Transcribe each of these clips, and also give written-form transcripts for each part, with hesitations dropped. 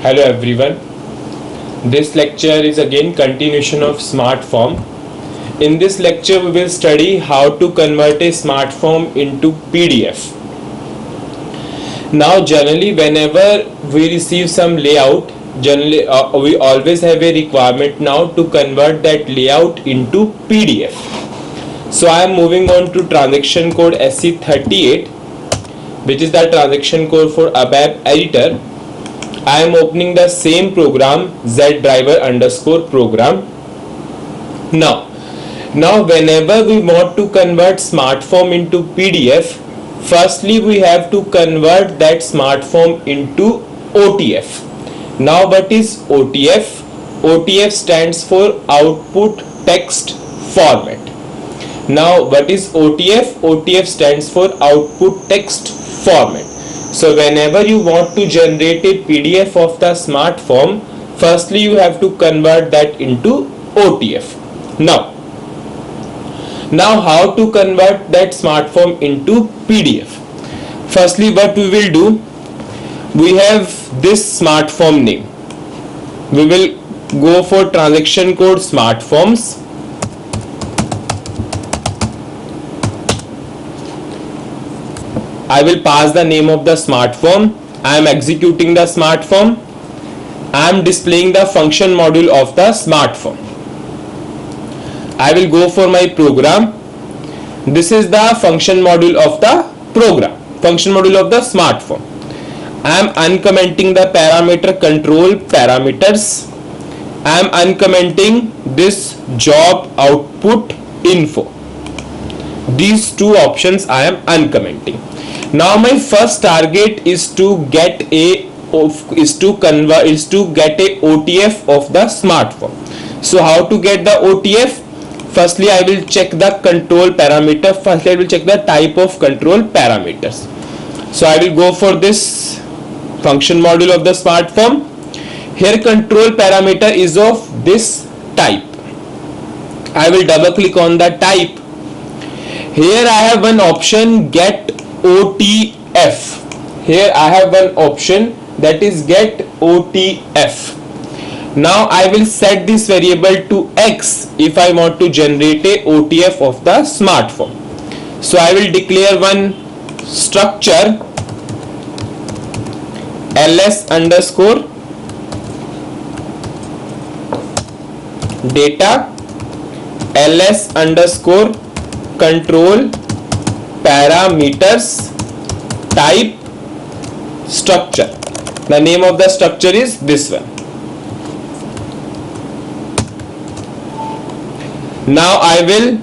Hello everyone. This lecture is again continuation of smart form. In this lecture we will study how to convert a smart form into PDF. Now generally whenever we receive some layout, generally we always have a requirement now to convert that layout into PDF. So I am moving on to transaction code SC38, which is the transaction code for ABAP editor. I am opening the same program zdriver_program. Now whenever we want to convert smart form into PDF, firstly we have to convert that smart form into OTF. Now what is OTF? OTF stands for output text format. Now what is OTF? OTF stands for output text format. So whenever you want to generate a PDF of the smart form, firstly you have to convert that into OTF. Now how to convert that smart form into PDF? Firstly what we will do, we have this smart form name. We will go for transaction code smart forms. I will pass the name of the smart form. I am executing the smart form. I am displaying the function module of the smart form. I will go for my program. This is the function module of the program, function module of the smart form. I am uncommenting the parameter control parameters. I am uncommenting this job output info. These two options I am uncommenting. Now my first target is to get a OTF of the smart form. So how to get the OTF? Firstly I will check the control parameter. Firstly I will check the type of control parameters. So I will go for this function module of the smart form. Here control parameter is of this type. I will double click on the type. Here I have one option, get OTF. Here I have one option, that is get OTF. Now I will set this variable to X if I want to generate a OTF of the smart form. So I will declare one structure ls_data ls_control parameters type structure. The name of the structure is this one. Now I will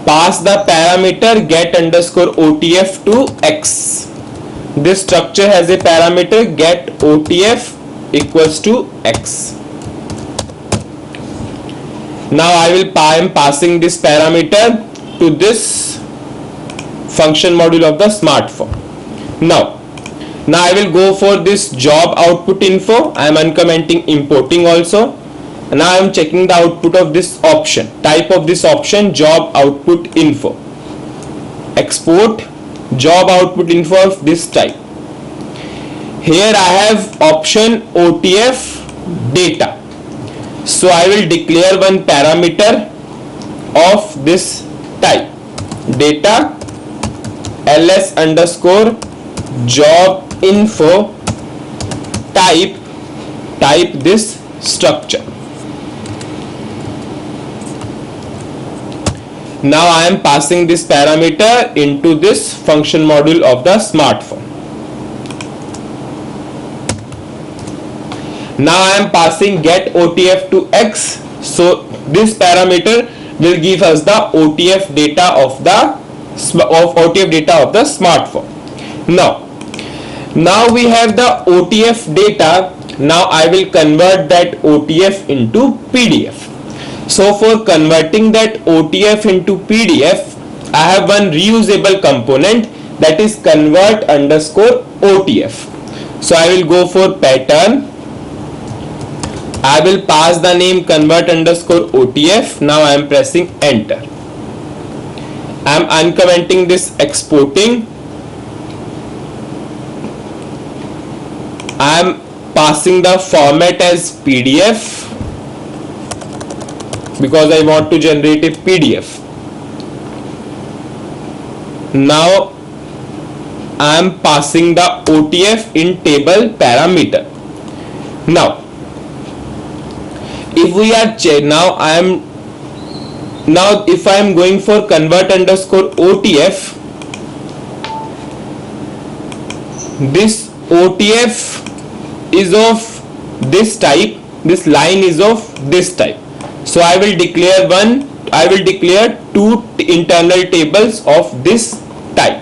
pass the parameter get_OTF to X. This structure has a parameter get OTF equals to X. Now I am passing this parameter to this function module of the smart form. Now I will go for this job output info. I am uncommenting importing also. Now I am checking the output of this option. Type of this option job output info. Export job output info of this type. Here I have option OTF data. So I will declare one parameter of this type, data ls_job info type this structure. Now I am passing this parameter into this function module of the smart form. Now I am passing get OTF to X. So this parameter will give us the OTF data of the smart form. Now we have the OTF data. Now I will convert that OTF into PDF. So for converting that OTF into PDF, I have one reusable component, that is convert_OTF. So I will go for pattern. I will pass the name convert_OTF. Now I am pressing enter. I am uncommenting this exporting. I am passing the format as PDF because I want to generate a PDF. Now I am passing the OTF in table parameter. Now if we are now if I am going for convert underscore OTF, this OTF is of this type, this line is of this type. So I will declare two internal tables of this type.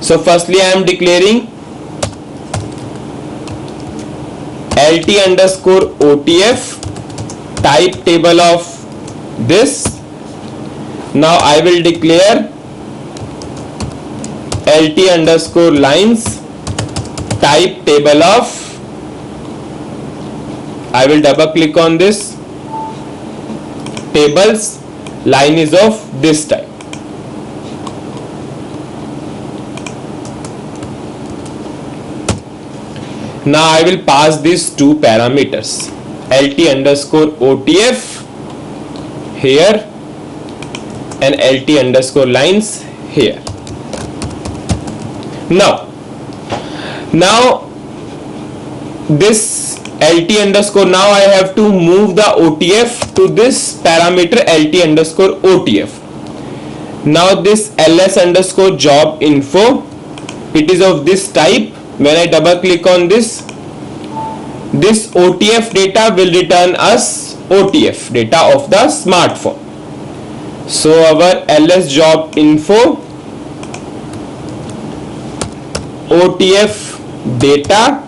So firstly I am declaring LT underscore OTF type table of this. Now I will declare LT underscore lines type table of, I will double click on this, tables, line is of this type. Now I will pass these two parameters, LT underscore OTF here and LT underscore lines here. Now this LT underscore, now I have to move the OTF to this parameter LT underscore OTF. Now this ls underscore job info, it is of this type. When I double click on this OTF data will return us OTF data of the smartphone. So our ls job info OTF data,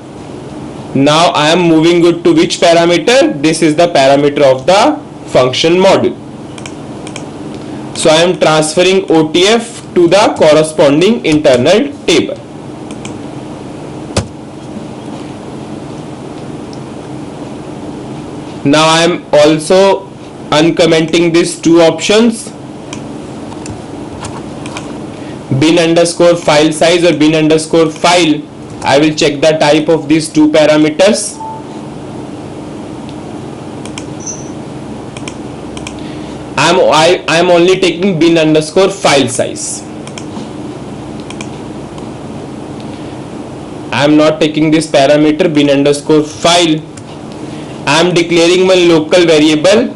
now I am moving it to which parameter? This is the parameter of the function module. So I am transferring OTF to the corresponding internal table. Now I am also uncommenting these two options, bin underscore file size or bin underscore file. I will check the type of these two parameters. I am only taking bin underscore file size. I am not taking this parameter bin underscore file. I am declaring one local variable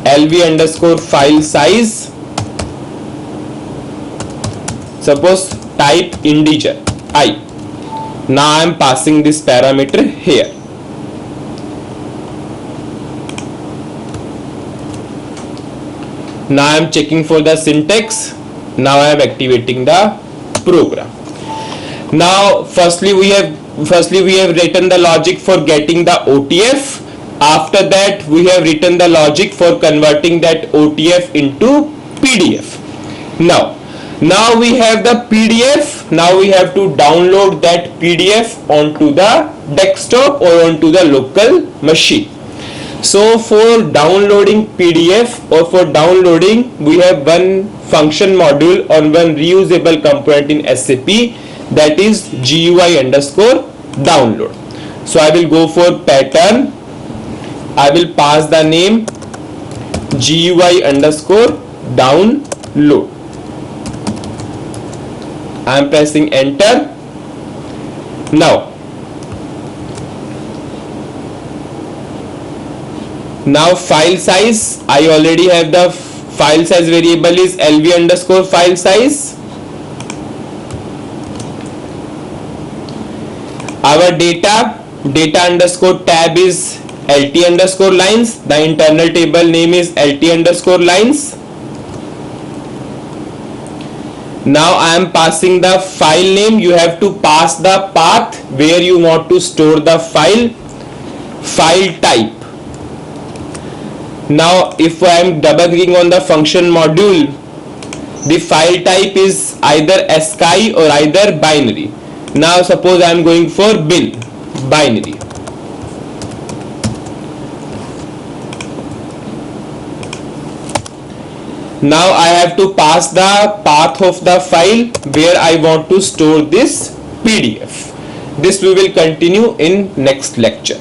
lv underscore file size, suppose type integer I. Now I am passing this parameter here. Now I am checking for the syntax. Now I am activating the program. Now firstly we have written the logic for getting the OTF. After that we have written the logic for converting that OTF into PDF. Now we have the PDF. Now we have to download that PDF onto the desktop or onto the local machine. So for downloading PDF or for downloading, we have one function module or one reusable component in SAP, that is GUI underscore download. So I will go for pattern. I will pass the name GUI underscore download. I am pressing enter. Now file size, I already have the file size variable is lv underscore file size. Our data underscore tab is lt underscore lines. The internal table name is lt underscore lines. Now I am passing the file name. You have to pass the path where you want to store the file type. Now if I am double clicking on the function module, the file type is either ASCII or either binary. Now suppose I am going for binary. Now I have to pass the path of the file where I want to store this PDF. This we will continue in next lecture.